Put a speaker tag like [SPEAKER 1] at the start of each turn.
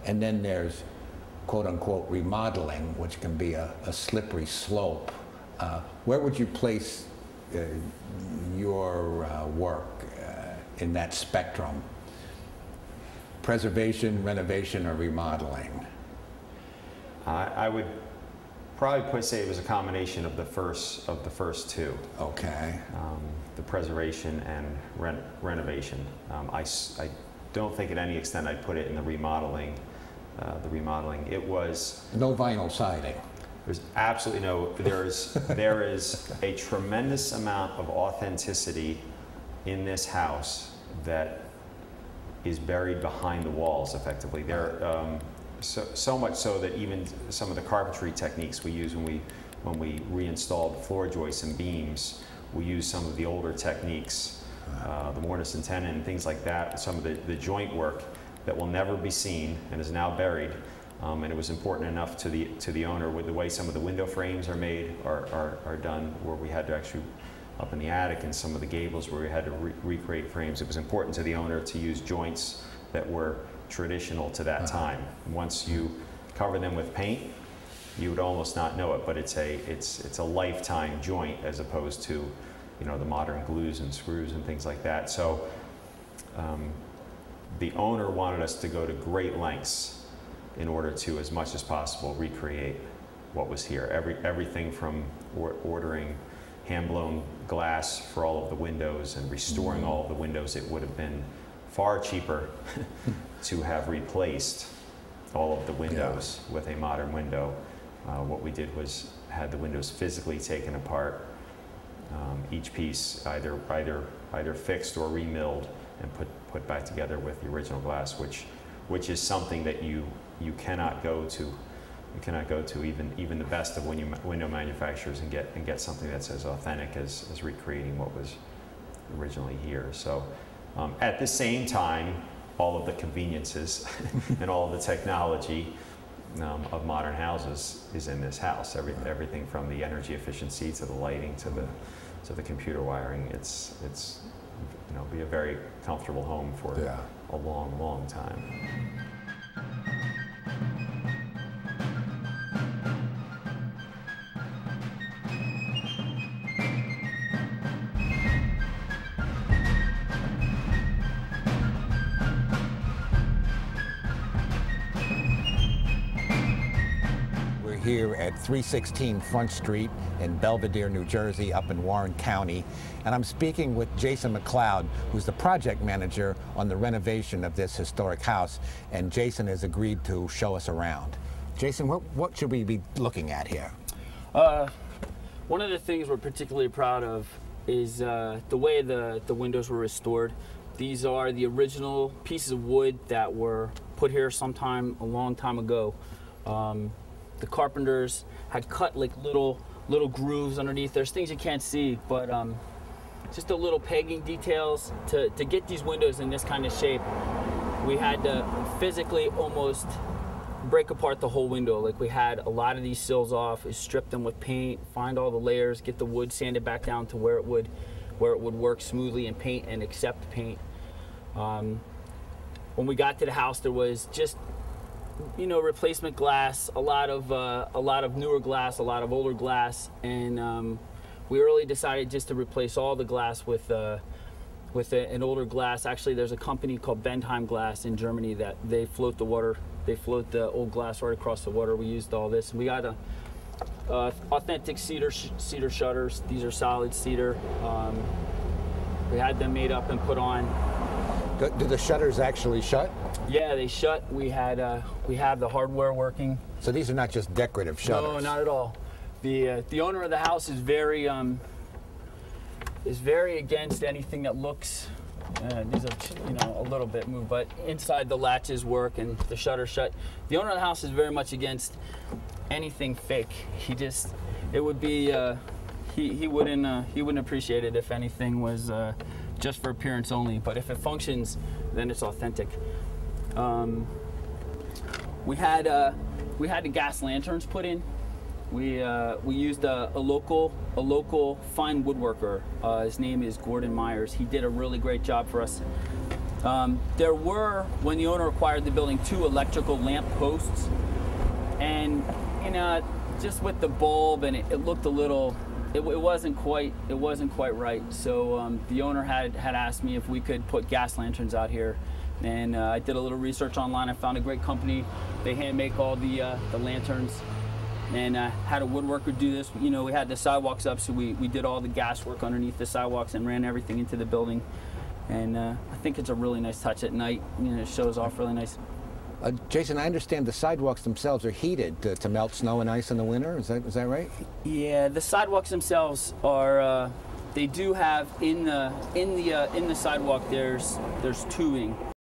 [SPEAKER 1] And then there's quote-unquote remodeling, which can be a slippery slope. Where would you place your work in that spectrum? Preservation, renovation, or remodeling?
[SPEAKER 2] I would probably say it was a combination of the first two. Okay. The preservation and renovation. I don't think at any extent I'd put it in the remodeling. It was
[SPEAKER 1] no vinyl siding.
[SPEAKER 2] There's absolutely no. There is a tremendous amount of authenticity in this house that is buried behind the walls. Effectively, so much so that even some of the carpentry techniques we use when we reinstalled floor joists and beams, we use some of the older techniques, the mortise and tenon and things like that. Some of the joint work that will never be seen and is now buried. And it was important enough to the owner with the way some of the window frames are made, are done, where we had to actually, up in the attic and some of the gables where we had to recreate frames. It was important to the owner to use joints that were traditional to that time. Once you cover them with paint, you would almost not know it, but it's a lifetime joint as opposed to, the modern glues and screws and things like that. So the owner wanted us to go to great lengths in order to, as much as possible, recreate what was here. Everything from ordering hand-blown glass for all of the windows and restoring all of the windows. It would have been far cheaper to have replaced all of the windows with a modern window. What we did was had the windows physically taken apart, each piece either fixed or remilled and put back together with the original glass, which is something that you cannot go to. You cannot go to even the best of window manufacturers and get something that's as authentic as recreating what was originally here. So at the same time, all of the conveniences and all of the technology of modern houses is in this house. Everything from the energy efficiency to the lighting to the computer wiring. It's be a very comfortable home for a long, long time.
[SPEAKER 1] Here at 316 Front Street in Belvedere, New Jersey, up in Warren County. And I'm speaking with Jason McLeod, who's the project manager on the renovation of this historic house. And Jason has agreed to show us around. Jason, what should we be looking at here?
[SPEAKER 3] One of the things we're particularly proud of is the way the windows were restored. These are the original pieces of wood that were put here a long time ago. The carpenters had cut like little grooves underneath. There's things you can't see, but just the little pegging details to get these windows in this kind of shape. We had to physically almost break apart the whole window. Like, we had a lot of these sills off, we stripped them with paint, find all the layers, get the wood sanded back down to where it would work smoothly in paint and accept paint. When we got to the house, there was just replacement glass, a lot of newer glass, a lot of older glass, and we really decided just to replace all the glass with an older glass. Actually, there's a company called Bentheim Glass in Germany that they float the water. They float the old glass right across the water. We used all this. We got authentic cedar shutters. These are solid cedar. We had them made up and put on.
[SPEAKER 1] Do the shutters actually shut?
[SPEAKER 3] Yeah, they shut. We have the hardware working.
[SPEAKER 1] So these are not just decorative shutters?
[SPEAKER 3] No, not at all. The owner of the house is very against anything that looks. These are a little bit moved, but inside the latches work and the shutters shut. The owner of the house is very much against anything fake. It would be he wouldn't appreciate it if anything was just for appearance only. But if it functions, then it's authentic. We had the gas lanterns put in. We used a local fine woodworker. His name is Gordon Myers. He did a really great job for us. There were, when the owner acquired the building, 2 electrical lamp posts, and just with the bulb, and it looked a little, it wasn't quite right. So the owner had asked me if we could put gas lanterns out here, and I did a little research online. I found a great company. They hand make all the lanterns, and had a woodworker do this. We had the sidewalks up, so we did all the gas work underneath the sidewalks and ran everything into the building. And I think it's a really nice touch at night. It shows off really nice.
[SPEAKER 1] Jason, I understand the sidewalks themselves are heated to melt snow and ice in the winter. Is that right?
[SPEAKER 3] Yeah, the sidewalks themselves are. They do have in the sidewalk. There's tubing.